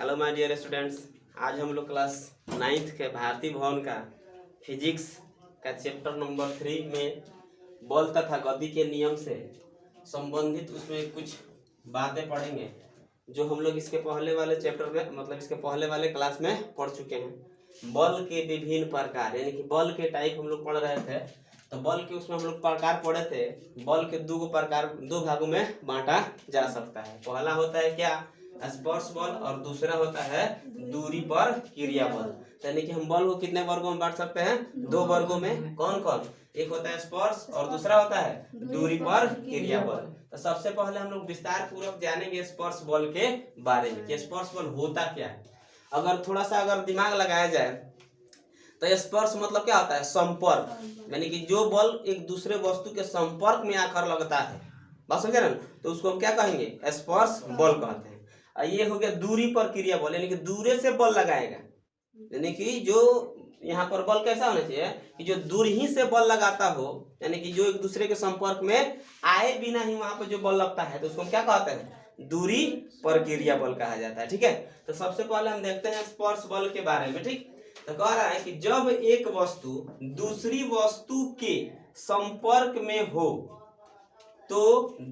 Hello my dear students, आज हम लोग क्लास 9th के भारतीय भवन का फिजिक्स का चैप्टर नंबर 3 में बल तथा गति के नियम से संबंधित उसमें कुछ बातें पढ़ेंगे जो हम लोग इसके पहले वाले चैप्टर में मतलब इसके पहले वाले क्लास में पढ़ चुके हैं। बल के विभिन्न प्रकार यानी कि बल के टाइप हम लोग पढ़ रहे थे, तो बल के उसमें हम लोग प्रकार पढ़े थे। बल के दो भागों में बांटा जा सकता है। पहला होता है क्या, स्पर्श बल, और दूसरा होता है दूरी पर क्रिया बल। यानी कि हम बल को कितने वर्गों में बांट सकते हैं? 2 वर्गों में। कौन कौन? एक होता है स्पर्श और दूसरा होता है दूरी पर क्रिया बल। तो सबसे पहले हम लोग विस्तार पूर्वक जानेंगे स्पर्श बल के बारे में कि स्पर्श बल होता क्या है। अगर थोड़ा सा दिमाग लगाया जाए तो स्पर्श मतलब क्या होता है? संपर्क, यानी कि जो बल एक दूसरे वस्तु के संपर्क में आकर लगता है, बात समझे ना, तो उसको हम क्या कहेंगे? स्पर्श बल कहते हैं। ये हो गया दूरी पर क्रिया बल, यानी कि दूरे से बल लगाएगा। यानी कि जो यहाँ पर बल कैसा होना चाहिए कि जो दूर ही से बल लगाता हो, यानी कि जो एक दूसरे के संपर्क में आए बिना ही वहां पर जो बल लगता है, तो उसको हम क्या कहते हैं? दूरी पर क्रिया बल कहा जाता है। ठीक है, तो सबसे पहले हम देखते हैं स्पर्श बल के बारे में। ठीक, तो कह रहा है कि जब एक वस्तु दूसरी वस्तु के संपर्क में हो तो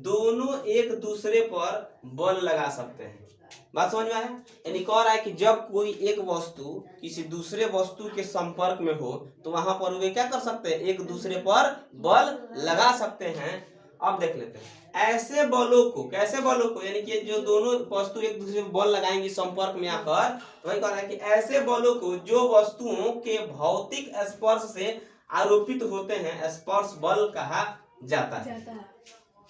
दोनों एक दूसरे पर बल लगा सकते हैं। बात समझ में आया? यानी कह रहा है कि जब कोई एक वस्तु किसी दूसरे वस्तु के संपर्क में हो तो वहां पर वे क्या कर सकते हैं? एक दूसरे पर बल लगा सकते हैं। अब देख लेते हैं ऐसे बलों को, कैसे बलों को, यानी कि जो दोनों वस्तु एक दूसरे पर बल लगाएंगे संपर्क में आकर, तो वही कह रहा है कि ऐसे बलों को जो वस्तुओं के भौतिक स्पर्श से आरोपित होते हैं स्पर्श बल कहा जाता है।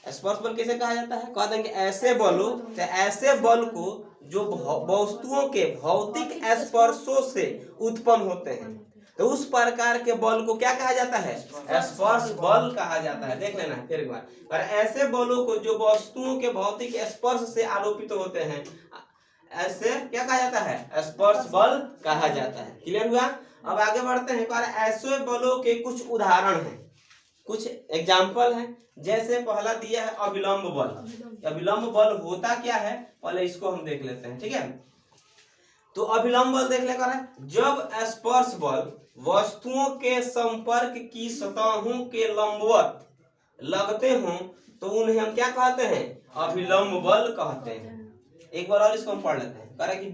स्पर्श बल कैसे कहा जाता है? कह देंगे ऐसे बलों, तो ऐसे बल को जो वस्तुओं के भौतिक स्पर्शों से उत्पन्न होते हैं, तो उस प्रकार के बल को क्या कहा जाता है? स्पर्श बल कहा जाता है। देख लेना फिर एक बार, और ऐसे बलों को जो वस्तुओं के भौतिक स्पर्श से आरोपित होते हैं ऐसे क्या कहा जाता है? स्पर्श बल कहा जाता है। क्लियर हुआ? अब आगे बढ़ते हैं। ऐसे बलों के कुछ उदाहरण हैं, कुछ एग्जाम्पल हैं। जैसे पहला दिया है अभिलंब बल। अभिलंब बल होता क्या है, पहले इसको हम देख लेते हैं। ठीक है, तो अभिलंब बल देख लेकर है, जब स्पर्श बल वस्तुओं के संपर्क की सतहों के लंबवत लगते हों तो उन्हें हम क्या कहते हैं? अभिलंब बल कहते हैं। एक बार और इसको हम पढ़ लेते हैं। कह रहा है कि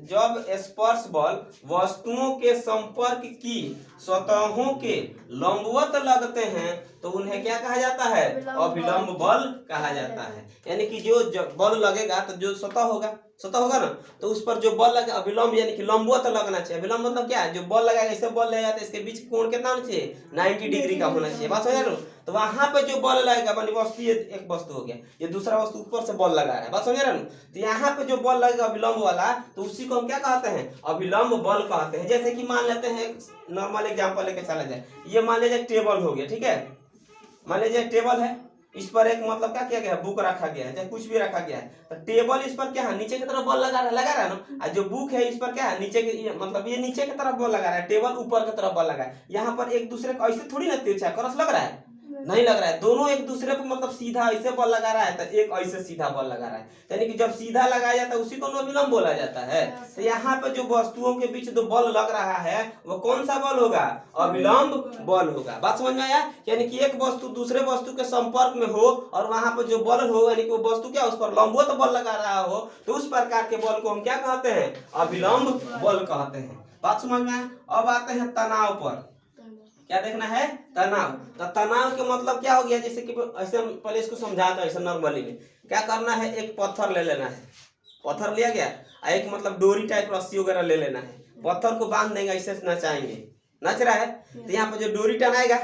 जब स्पर्श बल वस्तुओं के संपर्क की सतहों के लंबवत लगते हैं तो उन्हें क्या कहा जाता है? अभिलंब बल कहा जाता है। यानी कि जो बल लगेगा तो जो सतह होगा ना, तो उस पर जो बल लगे अभिलंब यानी कि लंबवत लगना चाहिए। अभिलंब मतलब क्या है? जो बल लगाएगा, ऐसे बल लगेगा तो इसके बीच कोण कितना होना चाहिए? 90 डिग्री का होना चाहिए। बात समझ रहे हो? तो वहां पे जो बल लगेगा, मान वस्तु ये एक वस्तु हो गया, ये दूसरा वस्तु ऊपर से बल लगा रहा है। बात समझ रहे हो? तो यहाँ पे जो बल लगेगा अभिलंब वाला, तो उसी को हम क्या कहते हैं? अभिलंब बल कहते हैं। जैसे कि मान लेते हैं नॉर्मल एग्जांपल लेके चला जाए, ये मान लीजिए टेबल हो गया। ठीक है, मान लीजिए टेबल है, इस पर एक मतलब क्या किया गया? बुक रखा गया है, चाहे कुछ भी रखा गया है, तो टेबल इस पर क्या है? नीचे की तरफ बल लगा रहा है ना, और जो बुक है इस पर क्या है? नीचे की मतलब ये नीचे की तरफ बल लगा रहा है, टेबल ऊपर की तरफ बल लगा है। यहाँ पर एक दूसरे को ऐसे थोड़ी ना तिरछा क्रॉस लग रहा है, नहीं लग रहा है। दोनों एक दूसरे पर मतलब सीधा ऐसे बल लगा रहा है, तो एक ऐसे सीधा बल लगा रहा है, यानी कि जब सीधा लगाया जाता है उसी को अभिलंब बोला जाता है। तो यहाँ पे जो वस्तुओं के बीच जो बल लग रहा है वो कौन सा बल होगा? अभिलंब बल होगा। बात समझ में आया? यानी कि एक वस्तु दूसरे वस्तु के संपर्क में हो और वहां पर जो बल हो, यानी कि वो वस्तु क्या उस पर लंबवत बल लगा रहा हो, तो उस प्रकार के बल को हम क्या कहते हैं? अभिलंब बल कहते हैं। बात समझ में आया? अब आते हैं तनाव पर। क्या देखना है? तनाव। तो तनाव के मतलब क्या हो गया? जैसे कि ऐसे हम पहले इसको समझाते हैं, ऐसे नॉर्मली में क्या करना है? एक पत्थर ले लेना है, पत्थर लिया गया, एक मतलब डोरी टाइप रस्सी वगैरह ले लेना है, पत्थर को बांध देंगे, ऐसे नचाएंगे, नच रहा है, तो यहाँ पे जो डोरी टनाएगा,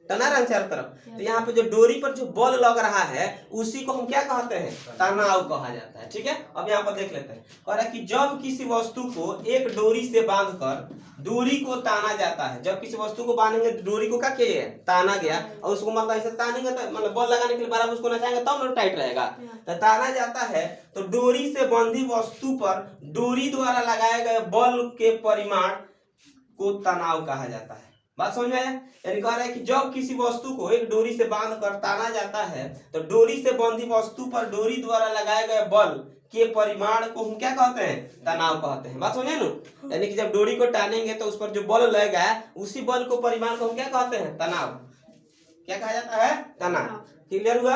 टना रहा है चारों तरफ, तो यहाँ पे जो डोरी पर जो बल लग रहा है उसी को हम क्या कहते हैं? तनाव कहा जाता है। ठीक है, अब यहाँ पर देख लेते हैं। कह रहा है कि जब किसी वस्तु को एक डोरी से बांधकर डोरी को ताना जाता है, जब किसी वस्तु को बांधेंगे डोरी को क्या किया? ताना गया, और उसको मतलब ऐसे तानेंगे तो मतलब बल लगाने के लिए बराबर उसको नचाएंगे तब ना टाइट रहेगा, तो ताना जाता है। तो डोरी से बंधी वस्तु पर डोरी द्वारा लगाए गए बल के परिमाण को तनाव कहा जाता है। बात समझ में आया? यानी कह रहा है कि जब किसी वस्तु को एक डोरी से बांध कर ताना जाता है तो डोरी से बंधी वस्तु पर डोरी द्वारा लगाए गए बल के परिमाण को हम क्या कहते हैं? तनाव कहते हैं। बात समझे ना? यानी कि जब डोरी को टानेंगे तो उस पर जो बल लगेगा उसी बल को परिमाण को हम क्या कहते हैं? तनाव। क्या कहा जाता है? तनाव। क्लियर हुआ?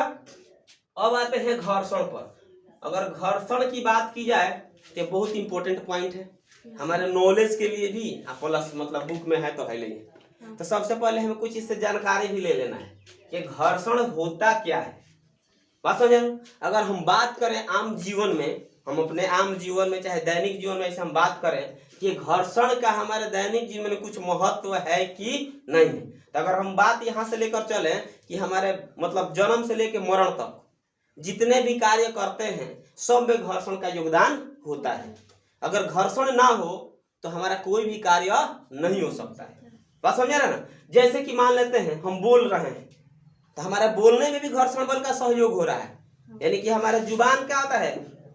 अब आते हैं घर्षण पर। अगर घर्षण की बात की जाए तो बहुत इंपॉर्टेंट पॉइंट है हमारे नॉलेज के लिए भी, प्लस मतलब बुक में है तो है नहीं। तो सबसे पहले हमें कुछ इससे जानकारी भी ले लेना है कि घर्षण होता क्या है। बात समझे? अगर हम बात करें आम जीवन में, हम अपने आम जीवन में चाहे दैनिक जीवन में ऐसे हम बात करें कि घर्षण का हमारे दैनिक जीवन में कुछ महत्व है कि नहीं है, तो अगर हम बात यहाँ से लेकर चले कि हमारे मतलब जन्म से लेकर मरण तक जितने भी कार्य करते हैं सब में घर्षण का योगदान होता है। अगर घर्षण ना हो तो हमारा कोई भी कार्य नहीं हो सकता है। बात समझ रहे ना? जैसे कि मान लेते हैं हम बोल रहे हैं तो हमारे बोलने में भी घर्षण बल का सहयोग हो रहा है। यानी कि हमारा जुबान क्या होता है,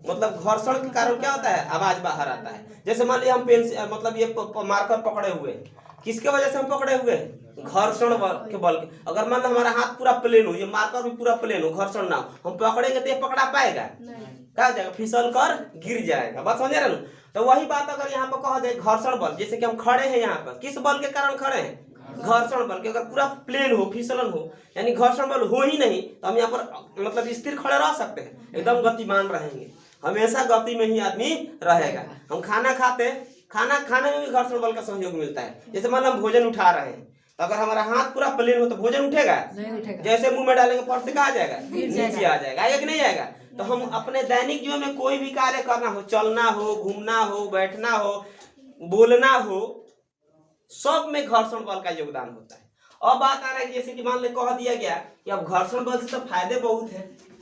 मतलब घर्षण के कारण क्या होता है, आवाज बाहर आता है। जैसे मान लिया हम पेन से मतलब ये मार्कर पकड़े हुए हैं, किसके वजह से हम पकड़े हुए हैं? घर्षण के बल के। अगर मान लो हमारा हाथ पूरा प्लेन हो, ये मार्कर भी पूरा प्लेन हो, घर्षण ना हो, हम पकड़ेंगे तो ये पकड़ा पाएगा? क्या हो जाएगा? फिसल कर गिर जाएगा। बात समझ रहे ना? तो वही बात अगर यहाँ पर कहा जाए घर्षण बल, जैसे कि हम खड़े हैं यहाँ पर, किस बल के कारण खड़े हैं? घर्षण बल के। अगर पूरा प्लेन हो, फिसलन हो, यानी घर्षण बल हो ही नहीं तो हम यहाँ पर मतलब स्थिर खड़े रह सकते हैं? एकदम गतिमान रहेंगे, हमेशा गति में ही आदमी रहेगा। हम खाना खाते, खाना खाने में भी घर्षण बल का सहयोग मिलता है। जैसे मान लो हम भोजन उठा रहे हैं तो अगर हमारा हाथ पूरा प्लेन हो तो भोजन उठेगा? नहीं उठेगा। जैसे मुंह में डालेंगे फट से कहाँ जाएगा? नीचे आ जाएगा। आएगा कि नहीं आएगा? तो हम अपने दैनिक जीवन में कोई भी कार्य करना हो, चलना हो, घूमना हो, बैठना हो, बोलना हो, सब में घर्षण बल का योगदान होता है। अब बात आ रहा है जैसे कि मान ले कह दिया गया कि अब घर्षण बल से तो फायदे बहुत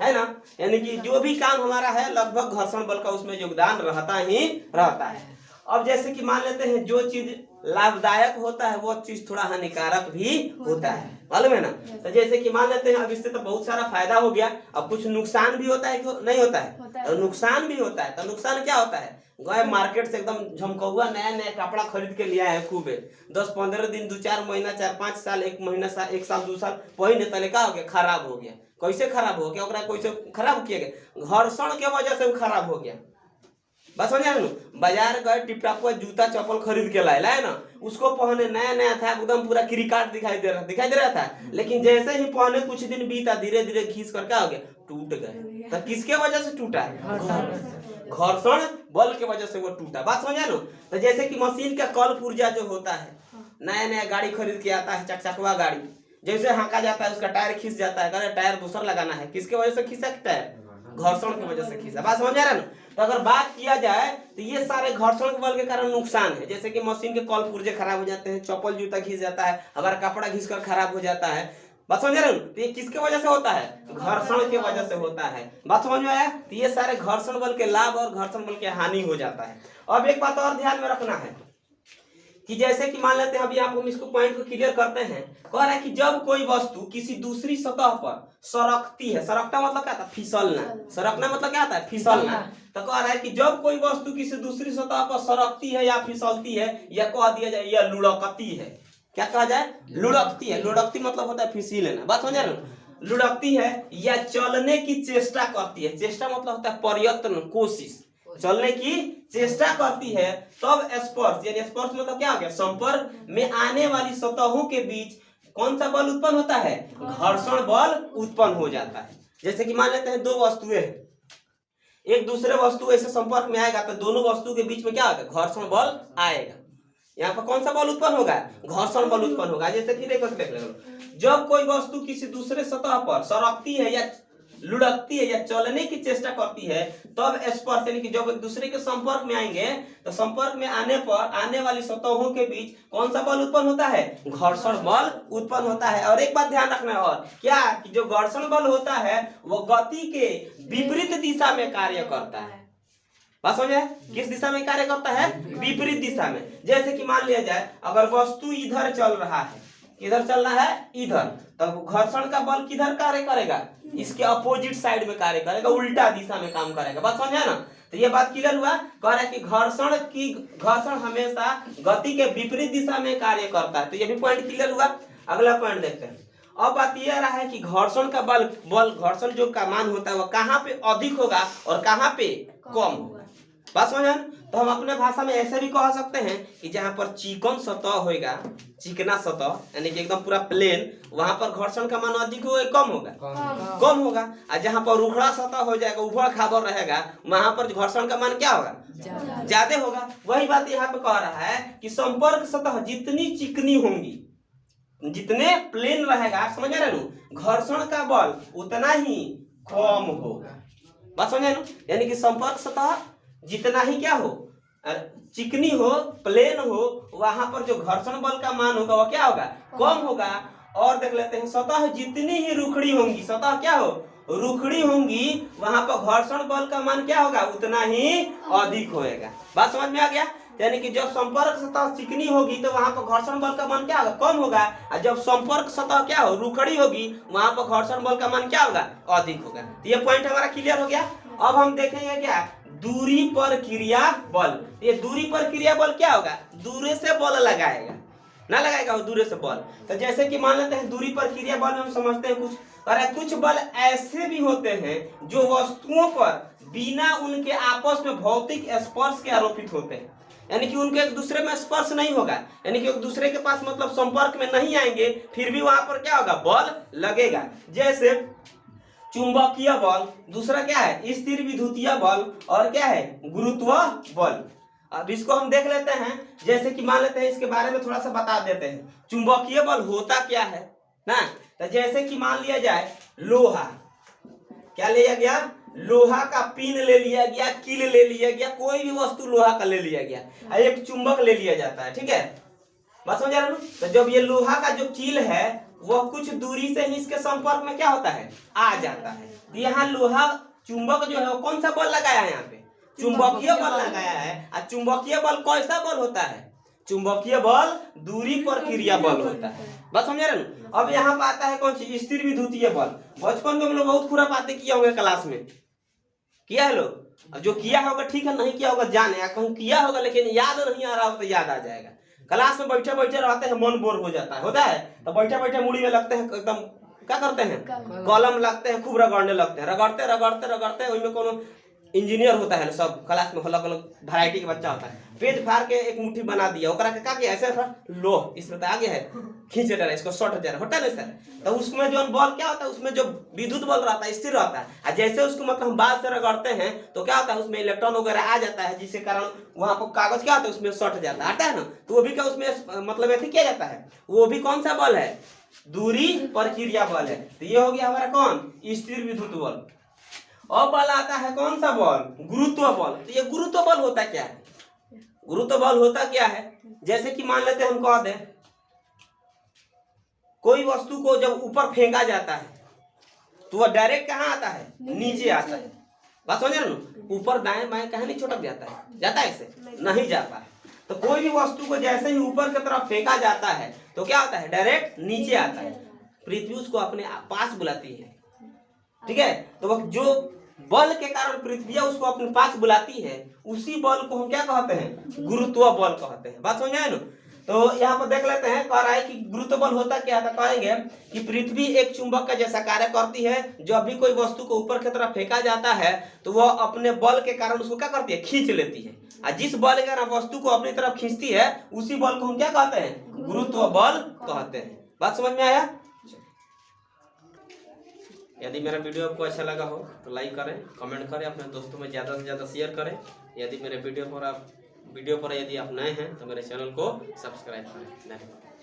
है ना? यानी कि जो भी काम हमारा है लगभग घर्षण बल का उसमें योगदान रहता ही रहता है। अब जैसे कि मान लेते हैं जो चीज लाभदायक होता है वो चीज थोड़ा हानिकारक भी होता है, मालूम है ना? तो जैसे कि मान लेते हैं अब इससे तो बहुत सारा फायदा हो गया, अब कुछ नुकसान भी होता है कि नहीं होता है? तो नुकसान भी होता है। तो नुकसान क्या होता है? गए मार्केट से एकदम झमकौआ नया नया कपड़ा खरीद के लिया है खूब 10-15 दिन, 2-4 महीना, 4-5 साल, 1 महीना, 1 साल 2 साल पहले तले का हो गया, खराब हो गया। कैसे खराब हो गया? कैसे खराब किया गया? घर्षण के वजह से वो खराब हो गया। बस समझ ना? बाजार गए टिपटाप जूता चप्पल खरीद के लाए ना, उसको पहने नया नया था, एकदम पूरा क्रिकाट दिखाई दे रहा था, लेकिन जैसे ही पहने कुछ दिन बीता धीरे धीरे खींच कर क्या हो गया? टूट गए। तो किसके वजह से टूटा है? घर्षण बल के वजह से वो टूटा। बात समझा लो? तो जैसे कि मशीन का कल पुर्जा जो होता है, नया नया गाड़ी खरीद के आता है, चकचकवा गाड़ी, जैसे हाँका जाता है उसका टायर खींच जाता है, अरे टायर दूसरा लगाना है, किसके वजह से खींचा टायर? घर्षण की वजह से खींचा। बात समझ आ रहा है ना? तो अगर बात किया जाए तो ये सारे घर्षण बल के कारण नुकसान है। जैसे कि मशीन के कल पुर्जे खराब हो जाते हैं, चप्पल जूता घिस जाता है, हमारा कपड़ा घिस कर खराब हो जाता है। बात समझ रहे हो? तो ये किसके वजह से होता है? घर्षण के वजह से होता है। बात समझ में आया? तो ये सारे घर्षण बल के लाभ और घर्षण बल के हानि हो जाता है। अब एक बात और ध्यान में रखना है कि जैसे कि मान लेते हैं अभी आप हम इसको पॉइंट को क्लियर करते हैं, कह रहा है कि जब कोई वस्तु किसी दूसरी सतह पर सरकती है, सरकता मतलब क्या था? फिसलना। सरकना मतलब क्या था? फिसलना। तो कह रहा है कि जब कोई वस्तु किसी दूसरी सतह पर सरकती है या फिसलती है, या कह दिया जाए या लुढ़कती है, क्या कहा जाए? लुढ़कती है। लुढ़कती मतलब होता है फिसल लेना। बात समझ रहे हो? लुढ़कती है या चलने की चेष्टा करती है। चेष्टा मतलब होता है प्रयत्न, कोशिश, चलने की चेष्टा करती है। तब स्पर्श, यानी स्पर्श मतलब क्या हो गया? संपर्क में आने वाली सतहों के बीच कौन सा बल उत्पन्न होता है? घर्षण बल उत्पन्न हो जाता है। जैसे कि मान लेते हैं दो वस्तुएं हैं, एक दूसरे वस्तु ऐसे संपर्क में आएगा तो दोनों वस्तु के बीच में क्या होगा? घर्षण बल आएगा। यहाँ पर कौन सा बल उत्पन्न होगा? घर्षण बल उत्पन्न होगा। जैसे कि देख लो, जब कोई वस्तु किसी दूसरे सतह पर सरकती है या लुढ़कती है या चलने की चेष्टा करती है, तब स्पर्श, यानी कि जब एक दूसरे के संपर्क में आएंगे तो संपर्क में आने पर आने वाली सतहों के बीच कौन सा बल उत्पन्न होता है? घर्षण बल उत्पन्न होता है। और एक बात ध्यान रखना है, और क्या कि जो घर्षण बल होता है वो गति के विपरीत दिशा में कार्य करता है। बात समझे? किस दिशा में कार्य करता है? विपरीत दिशा में। जैसे कि मान लिया जाए अगर वस्तु इधर चल रहा है, किधर चलना है? इधर, तब घर्षण का बल किधर कार्य करेगा? इसके अपोजिट साइड में कार्य करेगा, उल्टा दिशा में काम करेगा। बात समझा ना? तो ये बात क्लियर हुआ। कह रहा है कि घर्षण हमेशा गति के विपरीत दिशा में कार्य करता है। तो ये भी पॉइंट क्लियर हुआ। अगला पॉइंट देखते हैं। अब बात यह रहा है कि घर्षण का बल घर्षण जो का मान होता है वह कहाँ पे अधिक होगा और कहाँ पे कम होगा। बात समझ। तो हम अपने भाषा में ऐसे भी कह सकते हैं कि जहाँ पर चिकन सतह होगा, चिकना सतह यानी कि एकदम पूरा प्लेन, वहां पर घर्षण का मान अधिक होगा कम होगा, कम होगा। और जहाँ पर रुखड़ा सतह हो जाएगा, उबड़ खाबड़ रहेगा, वहां पर घर्षण का मान क्या होगा, ज्यादा होगा। वही बात यहाँ पे कह रहा है कि संपर्क सतह जितनी चिकनी होंगी, जितने प्लेन रहेगा, समझ रहे नु, घर्षण का बल उतना ही कम होगा। बात समझे नु। यानी कि संपर्क सतह जितना ही क्या हो, चिकनी हो, प्लेन हो, वहां पर जो घर्षण बल का मान होगा वह क्या होगा, कम होगा। और देख लेते हैं, सतह जितनी ही रुखड़ी होंगी, सतह क्या हो, रुखड़ी होंगी, वहां पर घर्षण बल का मान क्या होगा, उतना ही अधिक होएगा। बात समझ में आ गया। यानी कि जब संपर्क सतह चिकनी होगी तो वहां पर घर्षण बल का मान क्या होगा, कम होगा। और जब संपर्क सतह क्या हो, रुखड़ी होगी, वहां पर घर्षण बल का मान क्या होगा, अधिक होगा। तो ये पॉइंट हमारा क्लियर हो गया। अब हम देखेंगे क्या, दूरी पर क्रिया बल। ये दूरी पर क्रिया बल क्या होगा, दूरी से बल लगाएगा, ना लगाएगा वो दूरी से बल। तो जैसे कि मान लेते हैं दूरी पर क्रिया बल में हम समझते हैं कुछ, अरे कुछ बल ऐसे भी होते हैं जो वस्तुओं पर बिना उनके आपस में भौतिक स्पर्श के आरोपित होते हैं। यानी कि उनके एक दूसरे में स्पर्श नहीं होगा, यानी कि एक दूसरे के पास मतलब संपर्क में नहीं आएंगे, फिर भी वहां पर क्या होगा, बल लगेगा। जैसे चुंबकीय बल, दूसरा क्या है, स्थिर विद्युतीय बल, और क्या है, गुरुत्व बल। अब इसको हम देख लेते हैं। जैसे कि मान लेते हैं, इसके बारे में थोड़ा सा बता देते हैं। चुंबकीय बल होता क्या है ना, तो जैसे कि मान लिया जाए लोहा, क्या लिया गया, लोहा का पिन ले लिया गया, कील ले लिया गया, कोई भी वस्तु लोहा का ले लिया गया, एक चुंबक ले लिया जाता है, ठीक है। बात समझ रहे हो। तो जब ये लोहा का जो कील है वह कुछ दूरी से ही इसके संपर्क में क्या होता है, आ जाता है। यहाँ लोहा चुंबक जो है वो कौन सा बल लगाया है, यहाँ पे चुंबकीय बल लगाया है। और चुंबकीय बल कैसा बल होता है, चुंबकीय बल दूरी पर क्रिया बल होता है। बस समझ रहे ना। अब यहाँ पे आता है कौन सी, स्थिर विद्युतीय बल। बचपन में हम लोग बहुत खुरा बातें किया होगा, क्लास में किया है लोग, जो किया होगा ठीक है, नहीं किया होगा जाने, कहीं किया होगा लेकिन याद नहीं आ रहा हो तो याद आ जाएगा। क्लास में बैठे बैठे रहते हैं, मन बोर हो जाता है, होता है, तो बैठे बैठे मुड़ी में लगते हैं, एकदम क्या करते हैं, कॉलम लगते हैं, खूब रगड़ने लगते हैं, रगड़ते रगड़ते रगड़ते उनमें कोनो इंजीनियर होता है, सब क्लास में अलग अलग वैरायटी के बच्चा होता है, पेज फाड़ के एक मुट्ठी बना दिया, ओकरा के का किया, ऐसे लो इसमें तो आगे है, खींच रहा है, इसको शॉर्ट जा रहा होता है ना सर। तो उसमें जो बॉल क्या होता है, उसमें जो विद्युत बल रहता है स्थिर रहता है, और जैसे उसको मतलब हम बाल से रगड़ते हैं तो क्या होता है, उसमें इलेक्ट्रॉन वगैरह आ जाता है, जिसके कारण वहां पर कागज क्या होता है, उसमें शॉर्ट जाता है, आता है ना। तो वो भी क्या उसमें मतलब ऐसे किया जाता है, वो भी कौन सा बल है, दूरी पर क्रिया बल है। तो ये हो गया हमारा कौन, स्थिर विद्युत बल। अब बल आता है कौन सा बल, गुरुत्व बल। तो ये गुरुत्व बल होता क्या है, गुरुत्व बल होता क्या है, जैसे कि मान लेते हैं हम कह दें कोई वस्तु को जब ऊपर फेंका जाता है तो वह डायरेक्ट कहाँ आता है, नीचे आता है। बात समझ रहे ना, ऊपर दाएं बाएं कहीं नहीं छोटक जाता है, जाता है ऐसे नहीं जाता है। तो कोई भी वस्तु को जैसे ही ऊपर की तरफ फेंका जाता है तो क्या होता है, डायरेक्ट नीचे आता है। पृथ्वी उसको अपने पास बुलाती है, ठीक है। तो वह जो बल के कारण पृथ्वी उसको अपने पास बुलाती है, उसी बल को हम क्या कहते हैं, गुरुत्व बल कहते हैं। बात समझ आए ना। तो यहाँ पर देख लेते हैं, कह रहा है कि गुरुत्व बल होता क्या था, कहेंगे कि पृथ्वी एक चुंबक का जैसा कार्य करती है। जब भी कोई वस्तु को ऊपर की तरफ फेंका जाता है तो वह अपने बल के कारण उसको क्या करती है, खींच लेती है। और जिस बल के कारण वस्तु को अपनी तरफ खींचती है उसी बल को हम क्या कहते हैं, गुरुत्व बल कहते हैं। बात समझ में आया। यदि मेरा वीडियो आपको अच्छा लगा हो तो लाइक करें, कमेंट करें, अपने दोस्तों में ज़्यादा से ज़्यादा शेयर करें। यदि मेरे वीडियो पर यदि आप नए हैं तो मेरे चैनल को सब्सक्राइब करें। धन्यवाद।